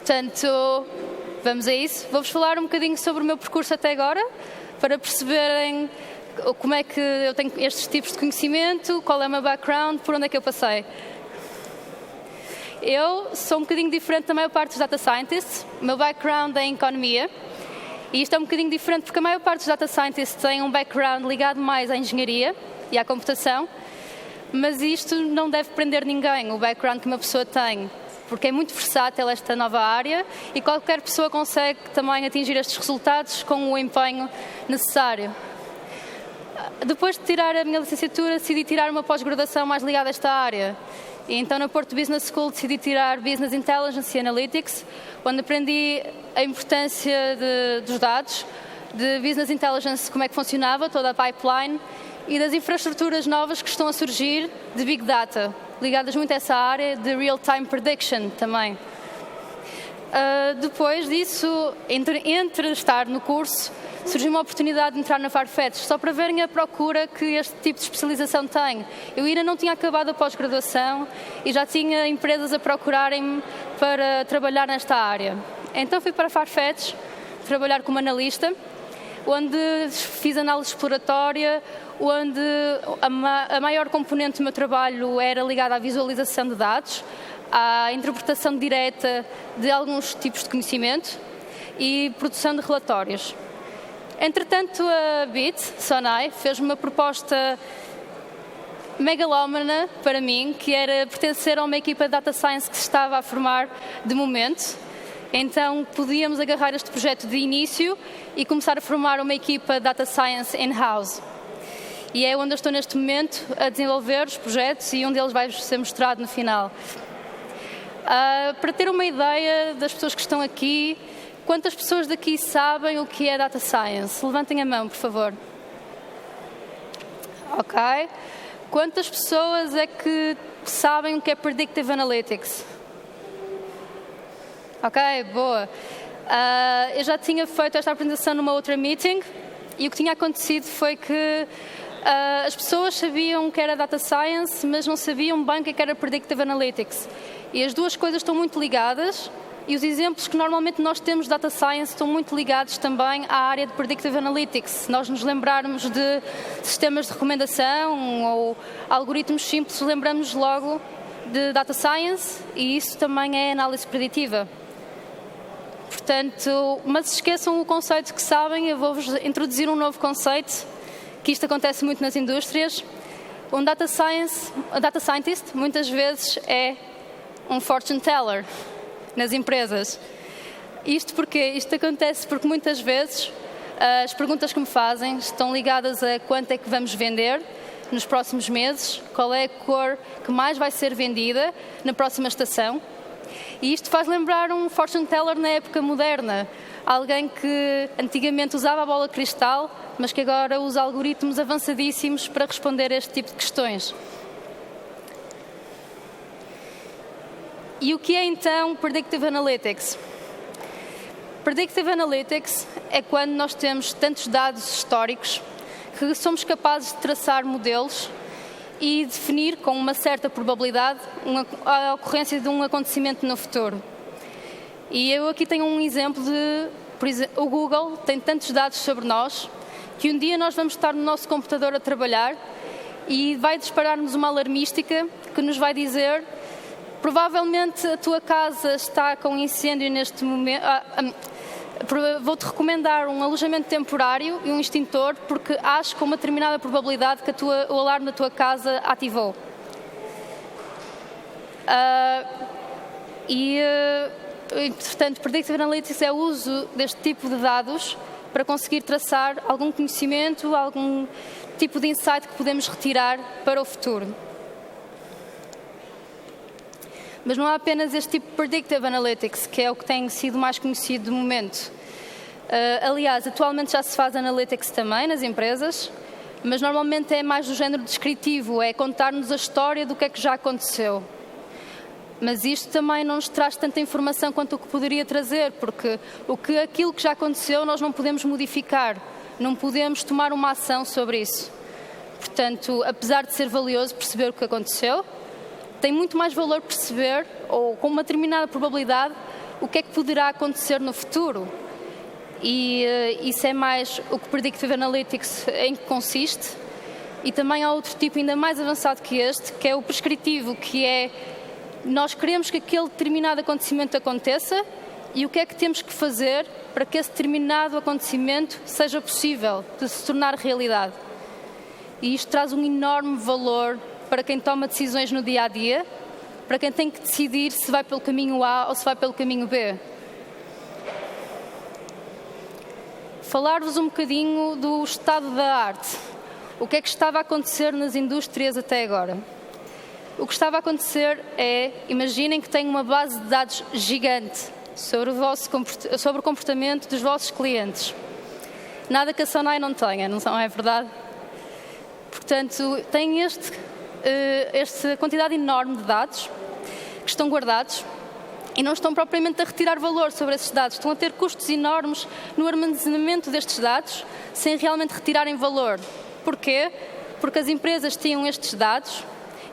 Portanto, vamos a isso. Vou-vos falar um bocadinho sobre o meu percurso até agora, para perceberem como é que eu tenho estes tipos de conhecimento, qual é o meu background, por onde é que eu passei. Eu sou um bocadinho diferente da maior parte dos data scientists. O meu background é em economia. E isto é um bocadinho diferente porque a maior parte dos data scientists tem um background ligado mais à engenharia e à computação, mas isto não deve prender ninguém, o background que uma pessoa tem, porque é muito versátil esta nova área e qualquer pessoa consegue também atingir estes resultados com o empenho necessário. Depois de tirar a minha licenciatura, decidi tirar uma pós-graduação mais ligada a esta área. E então na Porto Business School decidi tirar Business Intelligence e Analytics, onde aprendi a importância dos dados, de Business Intelligence, como é que funcionava, toda a pipeline, e das infraestruturas novas que estão a surgir de Big Data, ligadas muito a essa área de Real-Time Prediction também. Depois disso, entre estar no curso, surgiu uma oportunidade de entrar na Farfetch, só para verem a procura que este tipo de especialização tem. Eu ainda não tinha acabado a pós-graduação e já tinha empresas a procurarem-me para trabalhar nesta área. Então fui para a Farfetch trabalhar como analista, onde fiz análise exploratória, onde a maior componente do meu trabalho era ligada à visualização de dados, à interpretação direta de alguns tipos de conhecimento e produção de relatórios. Entretanto, a Bit, Sonai, fez-me uma proposta megalómana para mim, que era pertencer a uma equipa de Data Science que se estava a formar de momento. Então, podíamos agarrar este projeto de início e começar a formar uma equipa de Data Science in-house. E é onde eu estou neste momento a desenvolver os projetos e um deles vai ser mostrado no final. Para ter uma ideia das pessoas que estão aqui, quantas pessoas daqui sabem o que é Data Science? Levantem a mão, por favor. Ok. Quantas pessoas é que sabem o que é Predictive Analytics? Ok, boa. Eu já tinha feito esta apresentação numa outra meeting e o que tinha acontecido foi que as pessoas sabiam o que era Data Science, mas não sabiam bem o que era Predictive Analytics. E as duas coisas estão muito ligadas e os exemplos que normalmente nós temos de Data Science estão muito ligados também à área de Predictive Analytics. Se nós nos lembrarmos de sistemas de recomendação ou algoritmos simples, lembramos logo de Data Science e isso também é análise preditiva. Portanto, mas esqueçam o conceito que sabem, eu vou-vos introduzir um novo conceito, que isto acontece muito nas indústrias. Um Data Scientist muitas vezes é um fortune teller nas empresas. Isto porque isto acontece porque muitas vezes as perguntas que me fazem estão ligadas a quanto é que vamos vender nos próximos meses, qual é a cor que mais vai ser vendida na próxima estação. E isto faz lembrar um fortune teller na época moderna, alguém que antigamente usava a bola de cristal, mas que agora usa algoritmos avançadíssimos para responder a este tipo de questões. E o que é então Predictive Analytics? Predictive Analytics é quando nós temos tantos dados históricos que somos capazes de traçar modelos e definir com uma certa probabilidade a ocorrência de um acontecimento no futuro. E eu aqui tenho um exemplo de, por exemplo, o Google tem tantos dados sobre nós que um dia nós vamos estar no nosso computador a trabalhar e vai disparar-nos uma alarmística que nos vai dizer: provavelmente a tua casa está com incêndio neste momento. Vou-te recomendar um alojamento temporário e um extintor porque acho com uma determinada probabilidade que o alarme da tua casa ativou. Portanto, Predictive Analytics é o uso deste tipo de dados para conseguir traçar algum conhecimento, algum tipo de insight que podemos retirar para o futuro. Mas não há apenas este tipo de Predictive Analytics, que é o que tem sido mais conhecido de momento. Aliás, atualmente já se faz Analytics também nas empresas, mas normalmente é mais do género descritivo, é contar-nos a história do que é que já aconteceu. Mas isto também não nos traz tanta informação quanto o que poderia trazer, porque aquilo que já aconteceu nós não podemos modificar, não podemos tomar uma ação sobre isso. Portanto, apesar de ser valioso perceber o que aconteceu, tem muito mais valor perceber, ou com uma determinada probabilidade, o que é que poderá acontecer no futuro. E isso é mais o que Predictive Analytics em que consiste. E também há outro tipo ainda mais avançado que este, que é o prescritivo, que é nós queremos que aquele determinado acontecimento aconteça e o que é que temos que fazer para que esse determinado acontecimento seja possível de se tornar realidade. E isto traz um enorme valor para quem toma decisões no dia-a-dia, para quem tem que decidir se vai pelo caminho A ou se vai pelo caminho B. Falar-vos um bocadinho do estado da arte. O que é que estava a acontecer nas indústrias até agora? O que estava a acontecer é, imaginem que têm uma base de dados gigante sobre o comportamento dos vossos clientes. Nada que a Sonai não tenha, não é verdade? Portanto, têm esta quantidade enorme de dados que estão guardados e não estão propriamente a retirar valor sobre esses dados. Estão a ter custos enormes no armazenamento destes dados sem realmente retirarem valor. Porquê? Porque as empresas tinham estes dados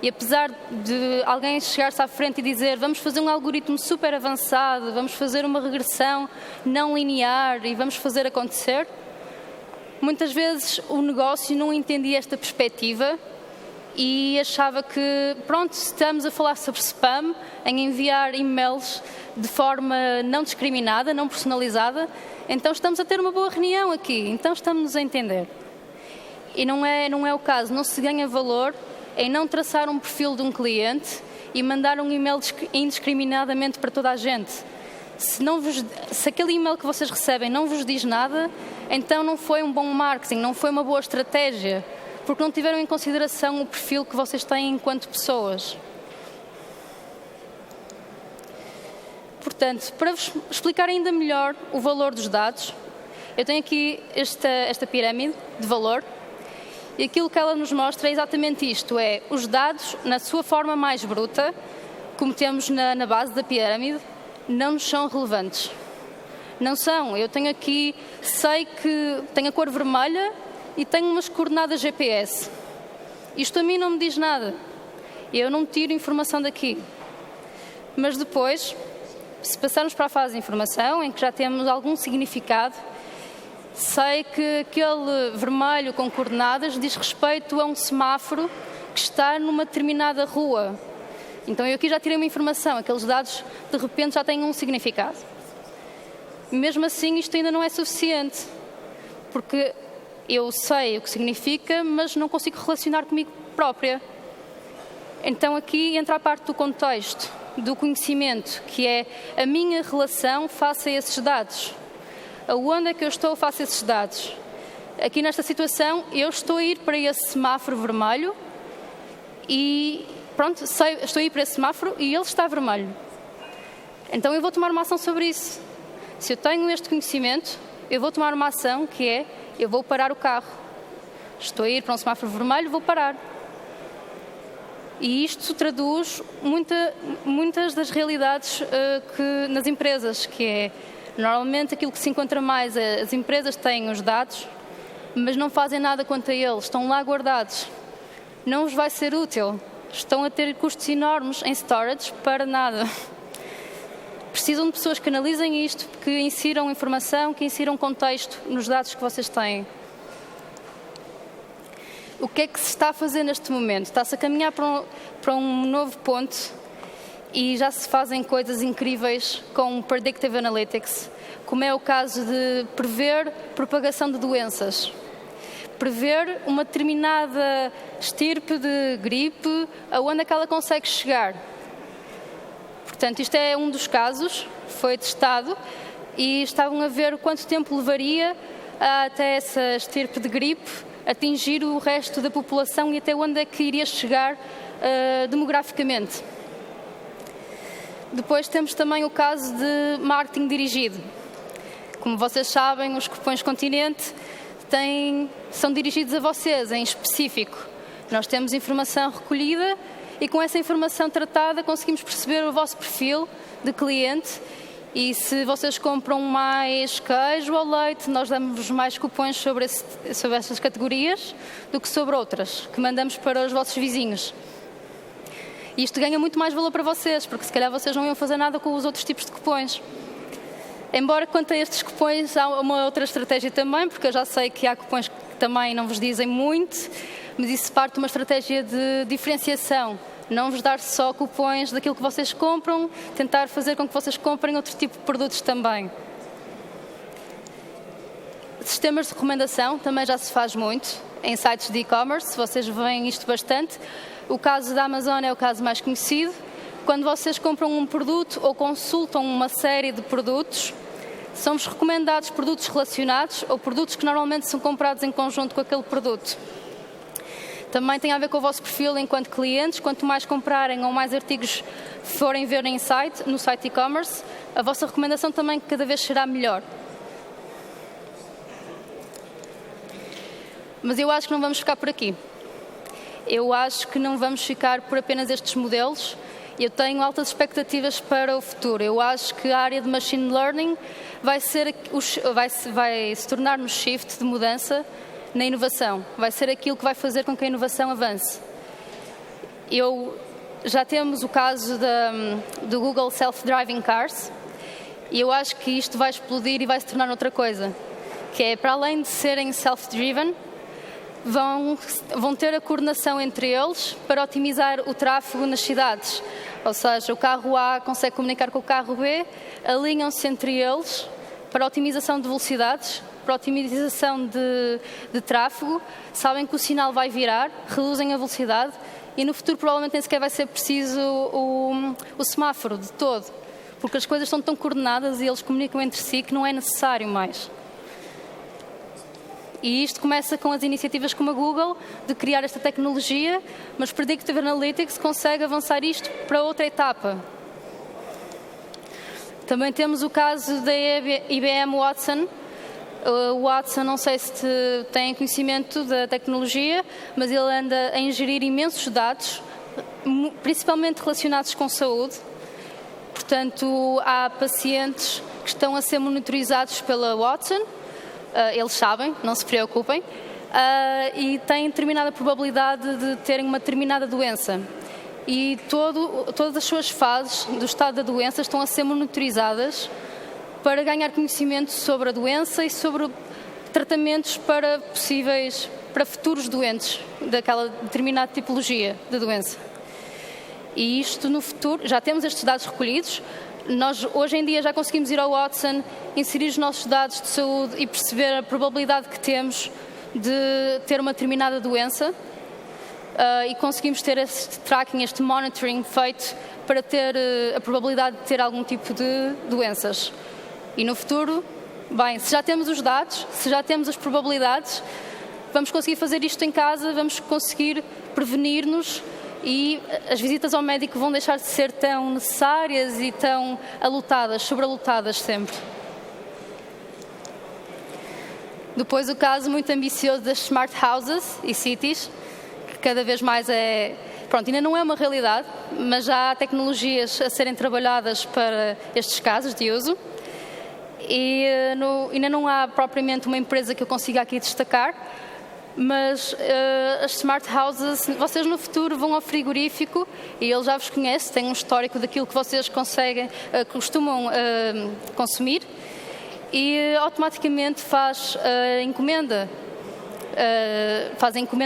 e apesar de alguém chegar-se à frente e dizer vamos fazer um algoritmo super avançado, vamos fazer uma regressão não linear e vamos fazer acontecer, muitas vezes o negócio não entendia esta perspectiva e achava que, pronto, estamos a falar sobre spam, em enviar e-mails de forma não discriminada, não personalizada, então estamos a ter uma boa reunião aqui, então estamos-nos a entender. E não é o caso, não se ganha valor em não traçar um perfil de um cliente e mandar um e-mail indiscriminadamente para toda a gente. Se aquele e-mail que vocês recebem não vos diz nada, então não foi um bom marketing, não foi uma boa estratégia, porque não tiveram em consideração o perfil que vocês têm enquanto pessoas. Portanto, para vos explicar ainda melhor o valor dos dados, eu tenho aqui esta pirâmide de valor. E aquilo que ela nos mostra é exatamente isto, é os dados, na sua forma mais bruta, como temos na base da pirâmide, não nos são relevantes. Não são. Eu tenho aqui, sei que tenho a cor vermelha e tenho umas coordenadas GPS. Isto a mim não me diz nada. Eu não tiro informação daqui. Mas depois, se passarmos para a fase de informação, em que já temos algum significado, sei que aquele vermelho com coordenadas diz respeito a um semáforo que está numa determinada rua. Então eu aqui já tirei uma informação, aqueles dados de repente já têm um significado. Mesmo assim isto ainda não é suficiente, porque eu sei o que significa, mas não consigo relacionar comigo própria. Então aqui entra a parte do contexto, do conhecimento, que é a minha relação face a esses dados. Aonde é que eu estou face a esses dados? Aqui nesta situação, eu estou a ir para esse semáforo vermelho e, pronto, estou a ir para esse semáforo e ele está vermelho. Então eu vou tomar uma ação sobre isso. Se eu tenho este conhecimento, eu vou tomar uma ação que é, eu vou parar o carro. Estou a ir para um semáforo vermelho, vou parar. E isto traduz muitas das realidades nas empresas, que é, normalmente aquilo que se encontra mais é as empresas têm os dados, mas não fazem nada quanto a eles, estão lá guardados. Não vos vai ser útil. Estão a ter custos enormes em storage para nada. Precisam de pessoas que analisem isto, que insiram informação, que insiram contexto nos dados que vocês têm. O que é que se está a fazer neste momento? Está-se a caminhar para um novo ponto e já se fazem coisas incríveis com Predictive Analytics, como é o caso de prever propagação de doenças. Prever uma determinada estirpe de gripe, aonde é que ela consegue chegar. Portanto, isto é um dos casos, foi testado, e estavam a ver quanto tempo levaria até essa estirpe de gripe atingir o resto da população e até onde é que iria chegar demograficamente. Depois temos também o caso de marketing dirigido. Como vocês sabem, os cupons Continente são dirigidos a vocês em específico. Nós temos informação recolhida e com essa informação tratada conseguimos perceber o vosso perfil de cliente e se vocês compram mais queijo ou leite, nós damos mais cupons sobre essas categorias do que sobre outras, que mandamos para os vossos vizinhos. E isto ganha muito mais valor para vocês, porque se calhar vocês não iam fazer nada com os outros tipos de cupons. Embora quanto a estes cupons há uma outra estratégia também, porque eu já sei que há cupons que também não vos dizem muito, mas isso parte de uma estratégia de diferenciação. Não vos dar só cupons daquilo que vocês compram, tentar fazer com que vocês comprem outro tipo de produtos também. Sistemas de recomendação também já se faz muito em sites de e-commerce, vocês veem isto bastante. O caso da Amazon é o caso mais conhecido. Quando vocês compram um produto ou consultam uma série de produtos, são-vos recomendados produtos relacionados ou produtos que normalmente são comprados em conjunto com aquele produto. Também tem a ver com o vosso perfil enquanto clientes. Quanto mais comprarem ou mais artigos forem ver no site e-commerce, a vossa recomendação também cada vez será melhor. Mas eu acho que não vamos ficar por aqui. Eu acho que não vamos ficar por apenas estes modelos. Eu tenho altas expectativas para o futuro. Eu acho que a área de Machine Learning vai se tornar no shift de mudança na inovação. Vai ser aquilo que vai fazer com que a inovação avance. Já temos o caso do Google Self-Driving Cars e eu acho que isto vai explodir e vai se tornar outra coisa, que é, para além de serem self-driven, vão ter a coordenação entre eles para otimizar o tráfego nas cidades. Ou seja, o carro A consegue comunicar com o carro B, alinham-se entre eles para otimização de velocidades, para otimização de tráfego, sabem que o sinal vai virar, reduzem a velocidade e no futuro provavelmente nem sequer vai ser preciso o semáforo de todo, porque as coisas estão tão coordenadas e eles comunicam entre si que não é necessário mais. E isto começa com as iniciativas como a Google de criar esta tecnologia, mas Predictive Analytics consegue avançar isto para outra etapa. Também temos o caso da IBM Watson. O Watson, não sei se têm conhecimento da tecnologia, mas ele anda a ingerir imensos dados, principalmente relacionados com saúde. Portanto, há pacientes que estão a ser monitorizados pela Watson. Eles sabem, não se preocupem, e têm determinada probabilidade de terem uma determinada doença. E todas as suas fases do estado da doença estão a ser monitorizadas para ganhar conhecimento sobre a doença e sobre tratamentos para futuros doentes daquela determinada tipologia de doença. E isto no futuro, já temos estes dados recolhidos. Nós, hoje em dia, já conseguimos ir ao Watson, inserir os nossos dados de saúde e perceber a probabilidade que temos de ter uma determinada doença e conseguimos ter este tracking, este monitoring feito para ter a probabilidade de ter algum tipo de doenças. E no futuro, bem, se já temos os dados, se já temos as probabilidades, vamos conseguir fazer isto em casa, vamos conseguir prevenir-nos e as visitas ao médico vão deixar de ser tão necessárias e tão sobralotadas sempre. Depois o caso muito ambicioso das smart houses e cities, que cada vez mais ainda não é uma realidade, mas já há tecnologias a serem trabalhadas para estes casos de uso. E ainda não há propriamente uma empresa que eu consiga aqui destacar, mas as smart houses, vocês no futuro vão ao frigorífico e ele já vos conhece, tem um histórico daquilo que vocês costumam consumir e automaticamente faz a encomenda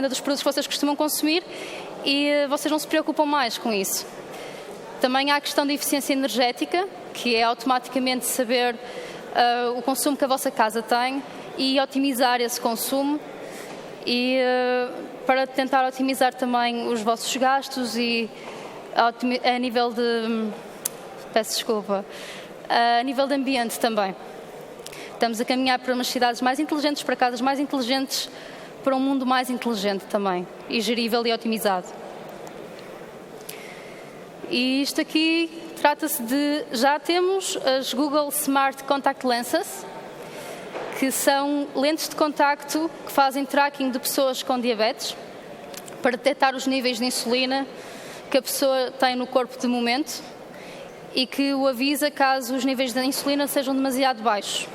dos produtos que vocês costumam consumir e vocês não se preocupam mais com isso. Também há a questão da eficiência energética, que é automaticamente saber o consumo que a vossa casa tem e otimizar esse consumo e para tentar otimizar também os vossos gastos e a nível de... a nível de ambiente também. Estamos a caminhar para umas cidades mais inteligentes, para casas mais inteligentes, para um mundo mais inteligente também e gerível e otimizado. E isto aqui trata-se de... Já temos as Google Smart Contact Lenses, que são lentes de contacto que fazem tracking de pessoas com diabetes para detectar os níveis de insulina que a pessoa tem no corpo de momento e que o avisa caso os níveis de insulina sejam demasiado baixos.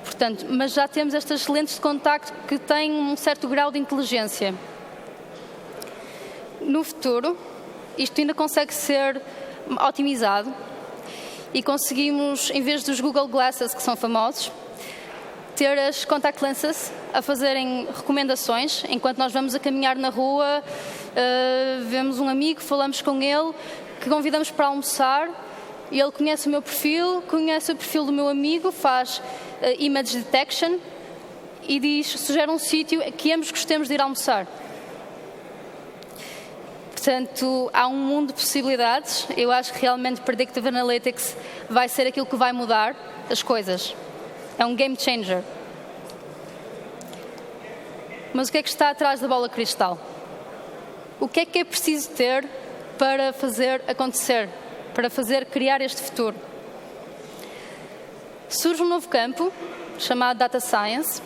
Portanto, mas já temos estas lentes de contacto que têm um certo grau de inteligência. No futuro, isto ainda consegue ser otimizado e conseguimos, em vez dos Google Glasses, que são famosos, ter as contact lenses a fazerem recomendações. Enquanto nós vamos a caminhar na rua, vemos um amigo, falamos com ele, que convidamos para almoçar, e ele conhece o meu perfil, conhece o perfil do meu amigo, faz image detection e sugere um sítio que ambos gostemos de ir almoçar. Portanto, há um mundo de possibilidades. Eu acho que realmente Predictive Analytics vai ser aquilo que vai mudar as coisas. É um game changer. Mas o que é que está atrás da bola cristal? O que é preciso ter para fazer acontecer, para criar este futuro? Surge um novo campo, chamado Data Science,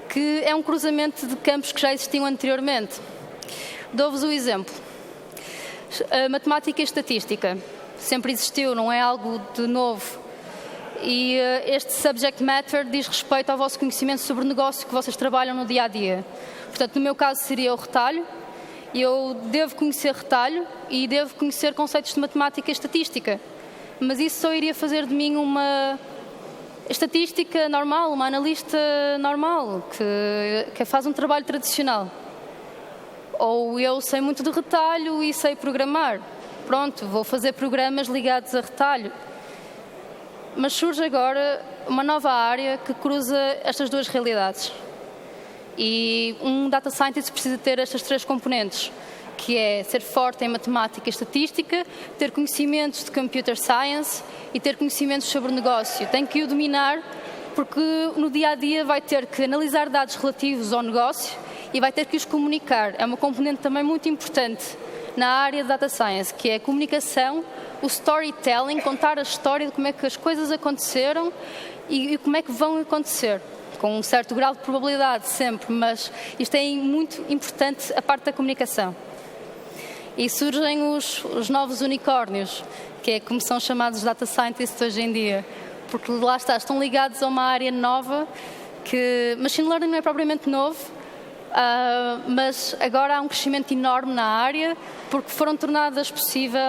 que é um cruzamento de campos que já existiam anteriormente. Dou-vos o exemplo. A matemática e a estatística sempre existiu, não é algo de novo. E este subject matter diz respeito ao vosso conhecimento sobre o negócio que vocês trabalham no dia-a-dia. Portanto, no meu caso seria o retalho. Eu devo conhecer retalho e devo conhecer conceitos de matemática e estatística. Mas isso só iria fazer de mim uma estatística normal, uma analista normal, que faz um trabalho tradicional. Ou eu sei muito de retalho e sei programar. Pronto, vou fazer programas ligados a retalho. Mas surge agora uma nova área que cruza estas duas realidades. E um data scientist precisa ter estas três componentes, que é ser forte em matemática e estatística, ter conhecimentos de computer science e ter conhecimentos sobre o negócio. Tem que o dominar, porque no dia-a-dia vai ter que analisar dados relativos ao negócio e vai ter que os comunicar. É uma componente também muito importante na área de Data Science, que é a comunicação, o storytelling, contar a história de como é que as coisas aconteceram e como é que vão acontecer, com um certo grau de probabilidade sempre, mas isto é muito importante, a parte da comunicação. E surgem os novos unicórnios, que é como são chamados Data Scientists hoje em dia, porque lá estão ligados a uma área nova, que Machine Learning não é propriamente novo, mas agora há um crescimento enorme na área, porque foram tornadas possível,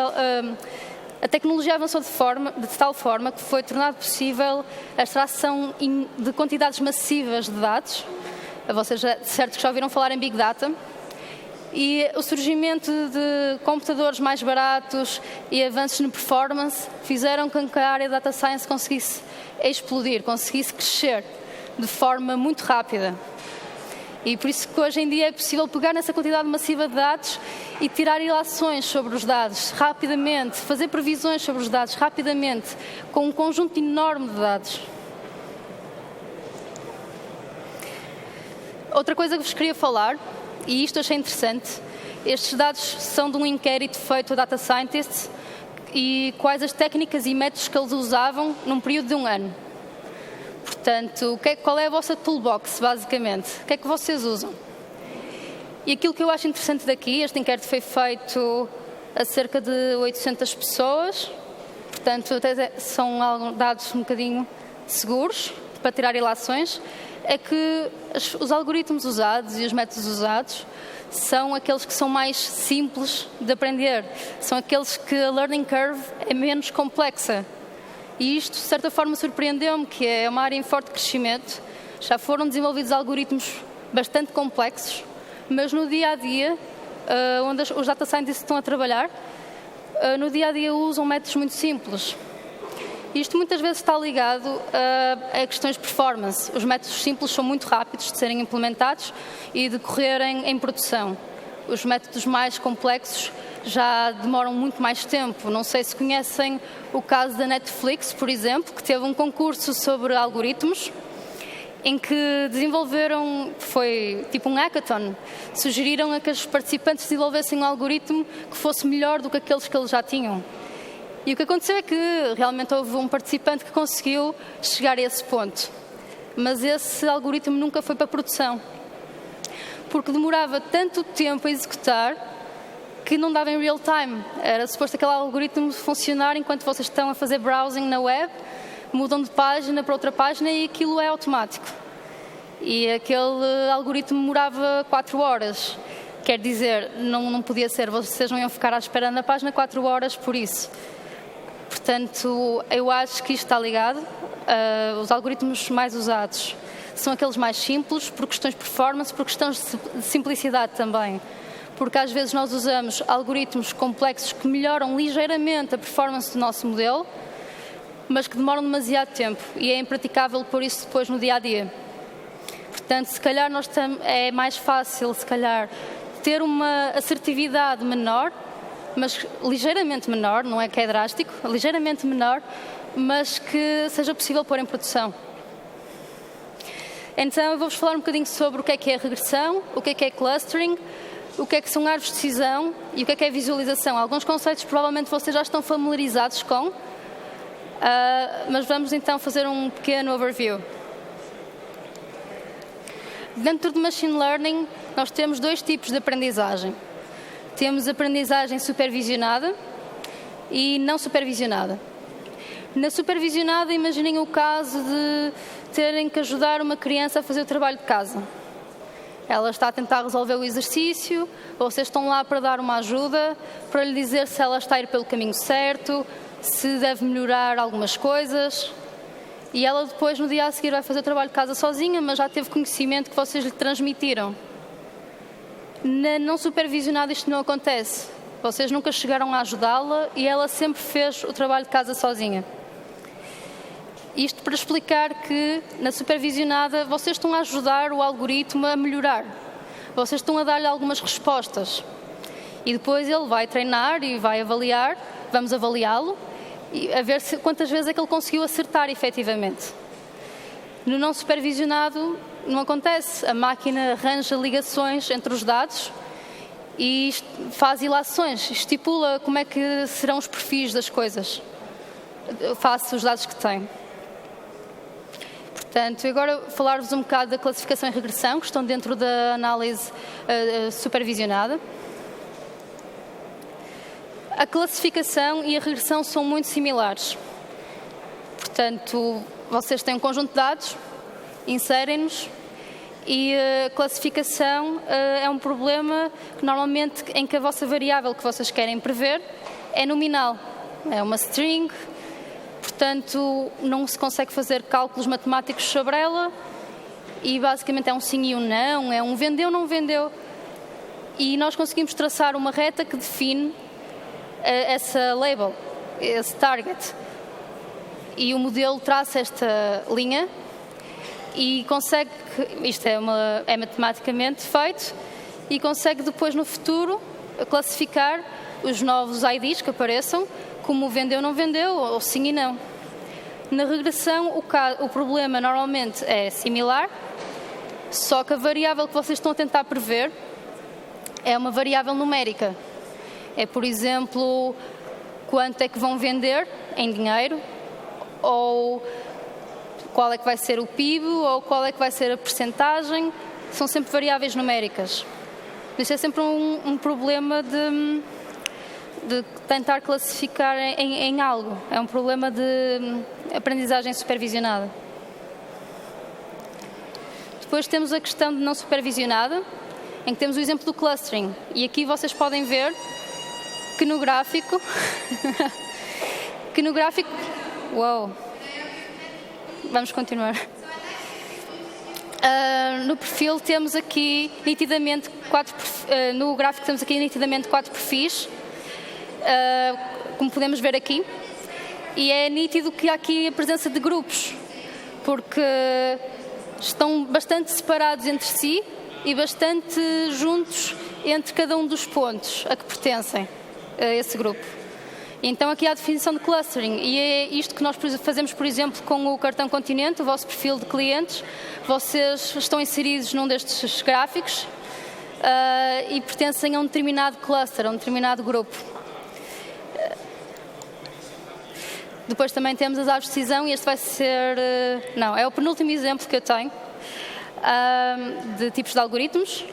a tecnologia avançou de tal forma que foi tornado possível a extração de quantidades massivas de dados. Vocês certo que já ouviram falar em Big Data, e o surgimento de computadores mais baratos e avanços no performance fizeram com que a área de Data Science conseguisse explodir, conseguisse crescer de forma muito rápida. E por isso que hoje em dia é possível pegar nessa quantidade massiva de dados e tirar ilações sobre os dados rapidamente, fazer previsões sobre os dados rapidamente, com um conjunto enorme de dados. Outra coisa que vos queria falar, e isto achei interessante, estes dados são de um inquérito feito a Data Scientists e quais as técnicas e métodos que eles usavam num período de 1 ano. Portanto, qual é a vossa toolbox, basicamente? O que é que vocês usam? E aquilo que eu acho interessante daqui, este inquérito foi feito a cerca de 800 pessoas, portanto, até são dados um bocadinho seguros para tirar ilações, é que os algoritmos usados e os métodos usados são aqueles que são mais simples de aprender, são aqueles que a learning curve é menos complexa. E isto, de certa forma, surpreendeu-me, que é uma área em forte crescimento. Já foram desenvolvidos algoritmos bastante complexos, mas no dia-a-dia, onde os data scientists estão a trabalhar, no dia-a-dia usam métodos muito simples. Isto muitas vezes está ligado a questões de performance. Os métodos simples são muito rápidos de serem implementados e de correrem em produção. Os métodos mais complexos já demoram muito mais tempo. Não sei se conhecem o caso da Netflix, por exemplo, que teve um concurso sobre algoritmos, em que desenvolveram, foi tipo um hackathon, sugeriram a que os participantes desenvolvessem um algoritmo que fosse melhor do que aqueles que eles já tinham. E o que aconteceu é que realmente houve um participante que conseguiu chegar a esse ponto, mas esse algoritmo nunca foi para a produção, porque demorava tanto tempo a executar que não dava em real time. Era suposto aquele algoritmo funcionar enquanto vocês estão a fazer browsing na web, mudam de página para outra página e aquilo é automático. E aquele algoritmo demorava 4 horas. Quer dizer, não podia ser, vocês não iam ficar à espera na página 4 horas por isso. Portanto, eu acho que isto está ligado. Os algoritmos mais usados são aqueles mais simples, por questões de performance, por questões de simplicidade também. Porque às vezes nós usamos algoritmos complexos que melhoram ligeiramente a performance do nosso modelo, mas que demoram demasiado tempo e é impraticável pôr isso depois no dia-a-dia. Portanto, se calhar é mais fácil, se calhar, ter uma assertividade menor, mas ligeiramente menor, não é que é drástico, ligeiramente menor, mas que seja possível pôr em produção. Então, eu vou-vos falar um bocadinho sobre o que é regressão, o que é clustering, o que são árvores de decisão e o que é visualização. Alguns conceitos provavelmente vocês já estão familiarizados com, mas vamos então fazer um pequeno overview. Dentro do Machine Learning, nós temos 2 tipos de aprendizagem. Temos aprendizagem supervisionada e não supervisionada. Na supervisionada, imaginem o caso de terem que ajudar uma criança a fazer o trabalho de casa. Ela está a tentar resolver o exercício, vocês estão lá para dar uma ajuda, para lhe dizer se ela está a ir pelo caminho certo, se deve melhorar algumas coisas. E ela depois, no dia a seguir, vai fazer o trabalho de casa sozinha, mas já teve conhecimento que vocês lhe transmitiram. Na não supervisionada isto não acontece. Vocês nunca chegaram a ajudá-la e ela sempre fez o trabalho de casa sozinha. Isto para explicar que, na supervisionada, vocês estão a ajudar o algoritmo a melhorar. Vocês estão a dar-lhe algumas respostas. E depois ele vai treinar e vai avaliar, vamos avaliá-lo, e a ver quantas vezes é que ele conseguiu acertar efetivamente. No não supervisionado não acontece. A máquina arranja ligações entre os dados e faz ilações, estipula como é que serão os perfis das coisas, face os dados que tem. Portanto, agora falar-vos um bocado da classificação e regressão, que estão dentro da análise supervisionada. A classificação e a regressão são muito similares. Portanto, vocês têm um conjunto de dados, inserem-nos, e a classificação é um problema que normalmente em que a vossa variável que vocês querem prever é nominal. É uma string, portanto não se consegue fazer cálculos matemáticos sobre ela e basicamente é um sim e um não, é um vendeu, não vendeu. E nós conseguimos traçar uma reta que define essa label, esse target. E o modelo traça esta linha e consegue, isto é matematicamente feito, e consegue depois no futuro classificar os novos IDs que apareçam como vendeu, não vendeu, ou sim e não. Na regressão o problema normalmente é similar, só que a variável que vocês estão a tentar prever é uma variável numérica. É, por exemplo, quanto é que vão vender em dinheiro, ou qual é que vai ser o PIB, ou qual é que vai ser a percentagem. São sempre variáveis numéricas. Isso é sempre um problema de tentar classificar em algo. É um problema de aprendizagem supervisionada. Depois temos a questão de não supervisionada, em que temos o exemplo do clustering. E aqui vocês podem ver que no gráfico... Uau! Vamos continuar. No perfil temos aqui nitidamente no gráfico temos aqui nitidamente 4 perfis, como podemos ver aqui, e é nítido que há aqui a presença de grupos, porque estão bastante separados entre si e bastante juntos entre cada um dos pontos a que pertencem a esse grupo. Então aqui há a definição de clustering e é isto que nós fazemos, por exemplo, com o cartão Continente, o vosso perfil de clientes. Vocês estão inseridos num destes gráficos e pertencem a um determinado cluster, a um determinado grupo. Depois também temos as árvores de decisão e este vai ser... é o penúltimo exemplo que eu tenho de tipos de algoritmos.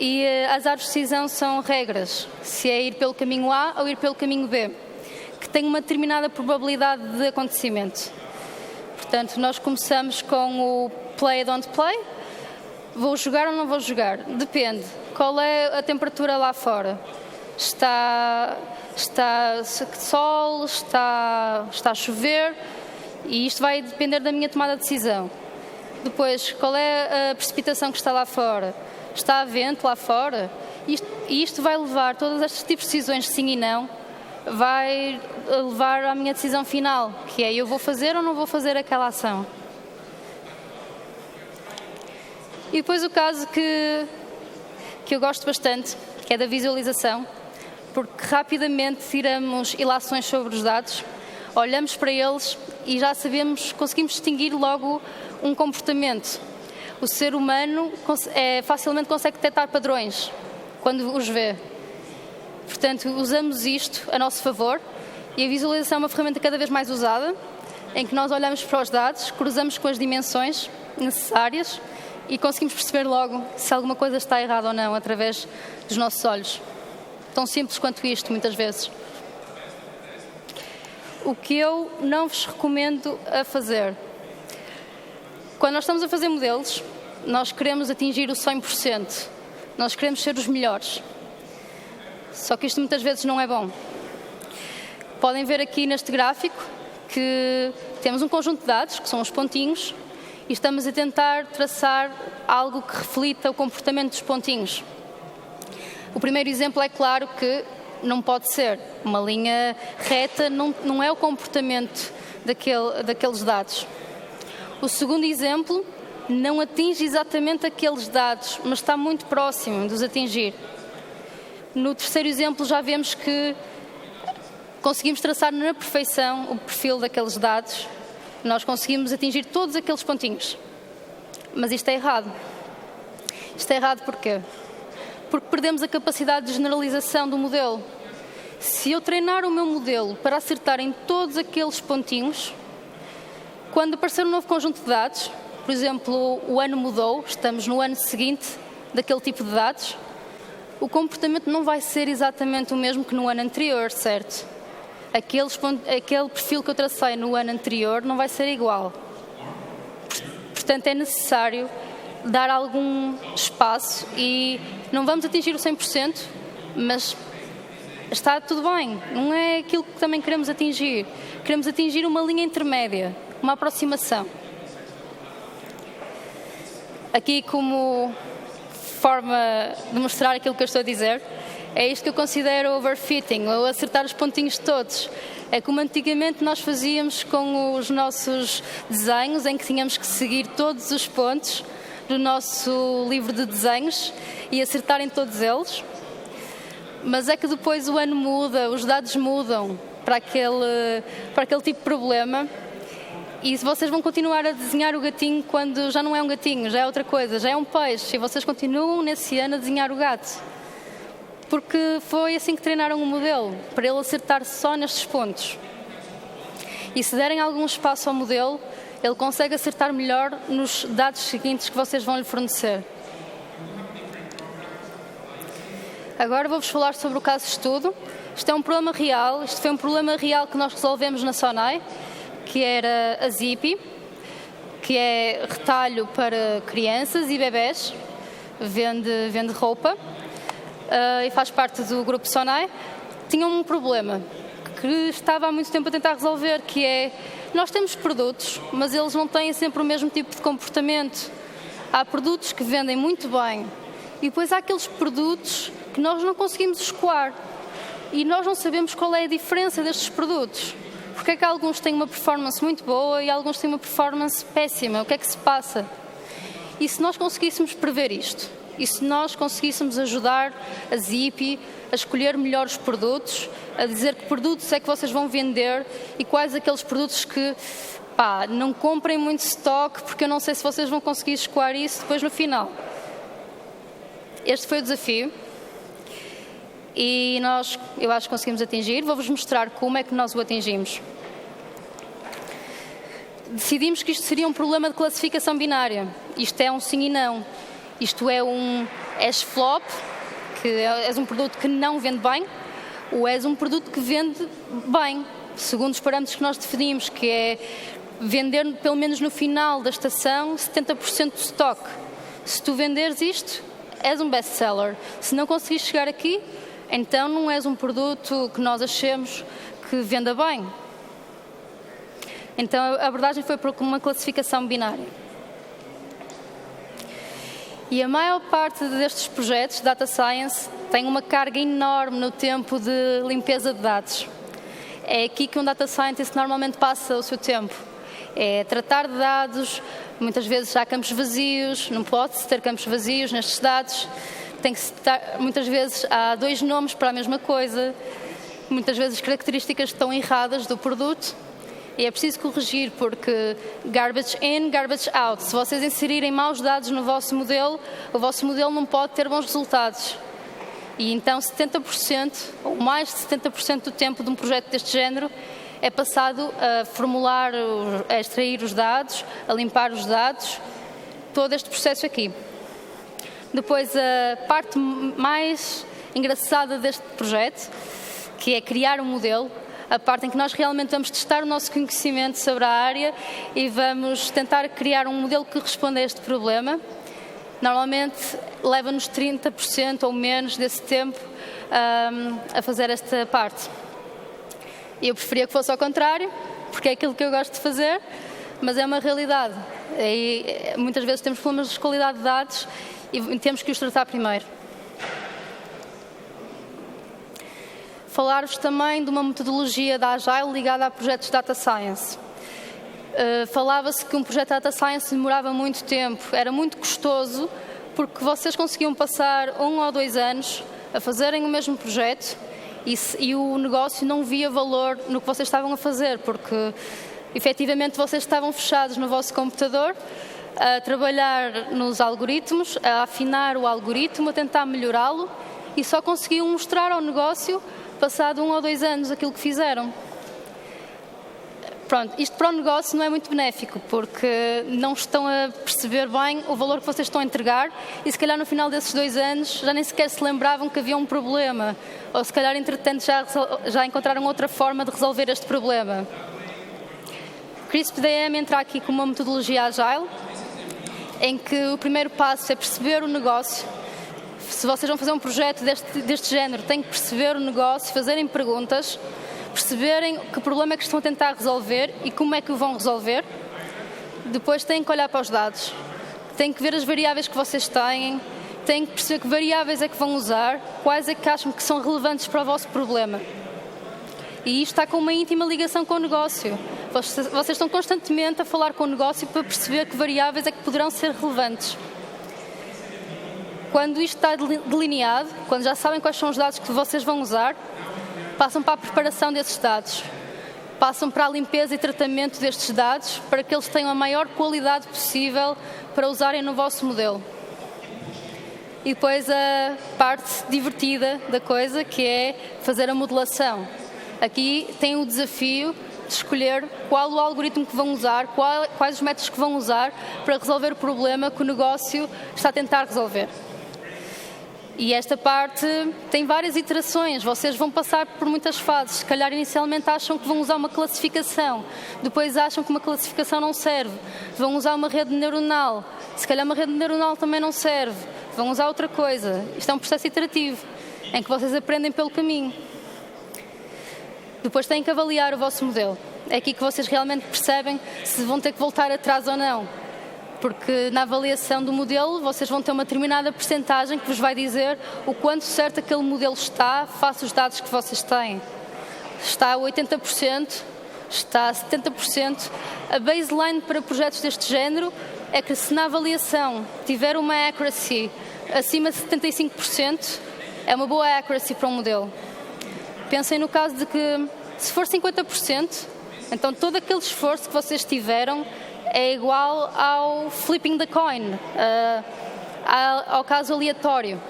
E as árvores de decisão são regras, se é ir pelo caminho A ou ir pelo caminho B, que tem uma determinada probabilidade de acontecimento. Portanto, nós começamos com o play, don't play. Vou jogar ou não vou jogar? Depende. qual é a temperatura lá fora. Está sol, está a chover, e isto vai depender da minha tomada de decisão. Depois, qual é a precipitação que está lá fora? Está a vento lá fora? E isto vai levar, todos estes tipos de decisões de sim e não, vai levar à minha decisão final, que é: eu vou fazer ou não vou fazer aquela ação. E depois o caso que eu gosto bastante, que é da visualização, porque rapidamente tiramos ilações sobre os dados, olhamos para eles e já sabemos, conseguimos distinguir logo um comportamento. O ser humano facilmente consegue detectar padrões quando os vê. Portanto, usamos isto a nosso favor, e a visualização é uma ferramenta cada vez mais usada, em que nós olhamos para os dados, cruzamos com as dimensões necessárias e conseguimos perceber logo se alguma coisa está errada ou não através dos nossos olhos. Tão simples quanto isto, muitas vezes. O que eu não vos recomendo a fazer: quando nós estamos a fazer modelos, nós queremos atingir o 100%. Nós queremos ser os melhores. Só que isto muitas vezes não é bom. Podem ver aqui neste gráfico que temos um conjunto de dados, que são os pontinhos, e estamos a tentar traçar algo que reflita o comportamento dos pontinhos. O primeiro exemplo é claro que não pode ser. Uma linha reta não é o comportamento daqueles dados. O segundo exemplo não atinge exatamente aqueles dados, mas está muito próximo de os atingir. No terceiro exemplo já vemos que conseguimos traçar na perfeição o perfil daqueles dados. Nós conseguimos atingir todos aqueles pontinhos. Mas isto é errado. Isto é errado porquê? Porque perdemos a capacidade de generalização do modelo. Se eu treinar o meu modelo para acertar em todos aqueles pontinhos, quando aparecer um novo conjunto de dados, por exemplo, o ano mudou, estamos no ano seguinte daquele tipo de dados, o comportamento não vai ser exatamente o mesmo que no ano anterior, certo? Aquele perfil que eu tracei no ano anterior não vai ser igual. Portanto, é necessário dar algum espaço, e não vamos atingir o 100%, mas está tudo bem. Não é aquilo que também queremos atingir. Queremos atingir uma linha intermédia, uma aproximação. Aqui, como forma de mostrar aquilo que eu estou a dizer, é isto que eu considero overfitting, ou acertar os pontinhos todos. É como antigamente nós fazíamos com os nossos desenhos, em que tínhamos que seguir todos os pontos do nosso livro de desenhos e acertar em todos eles. Mas é que depois o ano muda, os dados mudam para aquele tipo de problema, e vocês vão continuar a desenhar o gatinho quando já não é um gatinho, já é outra coisa, já é um peixe, e vocês continuam nesse ano a desenhar o gato. Porque foi assim que treinaram o modelo, para ele acertar só nestes pontos. E se derem algum espaço ao modelo, ele consegue acertar melhor nos dados seguintes que vocês vão lhe fornecer. Agora vou-vos falar sobre o caso de estudo. Isto é um problema real, isto foi um problema real que nós resolvemos na Sonai, que era a Zippy, que é retalho para crianças e bebés, vende roupa, e faz parte do grupo Sonai. Tinha um problema que estava há muito tempo a tentar resolver, que é: nós temos produtos, mas eles não têm sempre o mesmo tipo de comportamento. Há produtos que vendem muito bem, e depois há aqueles produtos que nós não conseguimos escoar, e nós não sabemos qual é a diferença destes produtos. Porque é que alguns têm uma performance muito boa e alguns têm uma performance péssima? O que é que se passa? E se nós conseguíssemos prever isto? E se nós conseguíssemos ajudar a Zippy a escolher melhor os produtos, a dizer que produtos é que vocês vão vender e quais aqueles produtos que, não comprem muito stock, porque eu não sei se vocês vão conseguir escoar isso depois no final. Este foi o desafio. E eu acho que conseguimos atingir. Vou-vos mostrar como é que nós o atingimos. Decidimos que isto seria um problema de classificação binária. Isto é um sim e não. Isto é és flop, que és um produto que não vende bem, ou és um produto que vende bem, segundo os parâmetros que nós definimos, que é vender pelo menos no final da estação 70% do stock. Se tu venderes isto, és um best-seller. Se não conseguires chegar aqui, então não és um produto que nós achemos que venda bem. Então a abordagem foi por uma classificação binária. E a maior parte destes projetos de Data Science tem uma carga enorme no tempo de limpeza de dados. É aqui que um Data Scientist normalmente passa o seu tempo. É tratar de dados, muitas vezes há campos vazios, não pode-se ter campos vazios nestes dados, muitas vezes há 2 nomes para a mesma coisa, muitas vezes características estão erradas do produto. E é preciso corrigir porque garbage in, garbage out. Se vocês inserirem maus dados no vosso modelo, o vosso modelo não pode ter bons resultados. E então 70% ou mais de 70% do tempo de um projeto deste género é passado a formular, a extrair os dados, a limpar os dados, todo este processo aqui. Depois a parte mais engraçada deste projeto, que é criar um modelo, a parte em que nós realmente vamos testar o nosso conhecimento sobre a área e vamos tentar criar um modelo que responda a este problema. Normalmente leva-nos 30% ou menos desse tempo a fazer esta parte. Eu preferia que fosse ao contrário, porque é aquilo que eu gosto de fazer, mas é uma realidade. E muitas vezes temos problemas de qualidade de dados e temos que os tratar primeiro. Falar-vos também de uma metodologia da Agile ligada a projetos de Data Science. Falava-se que um projeto de Data Science demorava muito tempo, era muito custoso, porque vocês conseguiam passar 1 ou 2 anos a fazerem o mesmo projeto e o negócio não via valor no que vocês estavam a fazer, porque efetivamente vocês estavam fechados no vosso computador, a trabalhar nos algoritmos, a afinar o algoritmo, a tentar melhorá-lo e só conseguiam mostrar ao negócio passado 1 ou 2 anos aquilo que fizeram. Pronto, isto para o negócio não é muito benéfico, porque não estão a perceber bem o valor que vocês estão a entregar e se calhar no final desses 2 anos já nem sequer se lembravam que havia um problema, ou se calhar entretanto já encontraram outra forma de resolver este problema. CRISP-DM entra aqui com uma metodologia Agile, em que o primeiro passo é perceber o negócio. Se vocês vão fazer um projeto deste género, têm que perceber o negócio, fazerem perguntas, perceberem que problema é que estão a tentar resolver e como é que o vão resolver. Depois têm que olhar para os dados, têm que ver as variáveis que vocês têm, têm que perceber que variáveis é que vão usar, quais é que acham que são relevantes para o vosso problema. E isto está com uma íntima ligação com o negócio. Vocês estão constantemente a falar com o negócio para perceber que variáveis é que poderão ser relevantes. Quando isto está delineado, quando já sabem quais são os dados que vocês vão usar, passam para a preparação desses dados, passam para a limpeza e tratamento destes dados para que eles tenham a maior qualidade possível para usarem no vosso modelo. E depois a parte divertida da coisa, que é fazer a modelação. Aqui tem o desafio de escolher qual o algoritmo que vão usar, quais os métodos que vão usar para resolver o problema que o negócio está a tentar resolver. E esta parte tem várias iterações, vocês vão passar por muitas fases. Se calhar inicialmente acham que vão usar uma classificação, depois acham que uma classificação não serve, vão usar uma rede neuronal, se calhar uma rede neuronal também não serve, vão usar outra coisa. Isto é um processo iterativo, em que vocês aprendem pelo caminho. Depois têm que avaliar o vosso modelo. É aqui que vocês realmente percebem se vão ter que voltar atrás ou não. Porque na avaliação do modelo vocês vão ter uma determinada percentagem que vos vai dizer o quanto certo aquele modelo está face aos dados que vocês têm. Está a 80%, está a 70%. A baseline para projetos deste género é que se na avaliação tiver uma accuracy acima de 75%, é uma boa accuracy para um modelo. Pensem no caso de que se for 50%, então todo aquele esforço que vocês tiveram é igual ao flipping the coin, ao caso aleatório.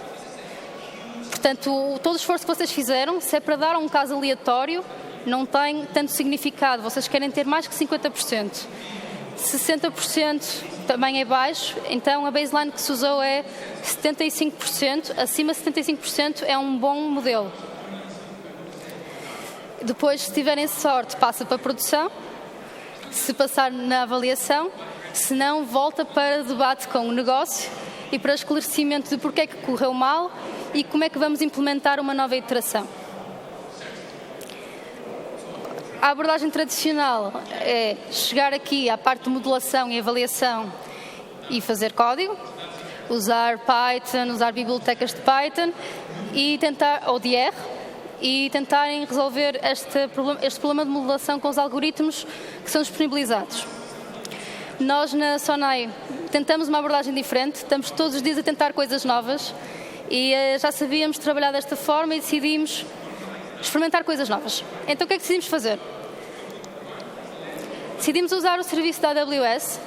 Portanto, todo o esforço que vocês fizeram, se é para dar um caso aleatório, não tem tanto significado. Vocês querem ter mais que 50%. 60% também é baixo, então a baseline que se usou é 75%. Acima de 75% é um bom modelo. Depois, se tiverem sorte, passa para a produção. Se passar na avaliação, se não, volta para debate com o negócio e para esclarecimento de porque é que correu mal e como é que vamos implementar uma nova iteração. A abordagem tradicional é chegar aqui à parte de modelação e avaliação e fazer código, usar Python, usar bibliotecas de Python e tentar, ou de R, e tentarem resolver este problema de modelação com os algoritmos que são disponibilizados. Nós na Sonai tentamos uma abordagem diferente, estamos todos os dias a tentar coisas novas e já sabíamos trabalhar desta forma e decidimos experimentar coisas novas. Então o que é que decidimos fazer? Decidimos usar o serviço da AWS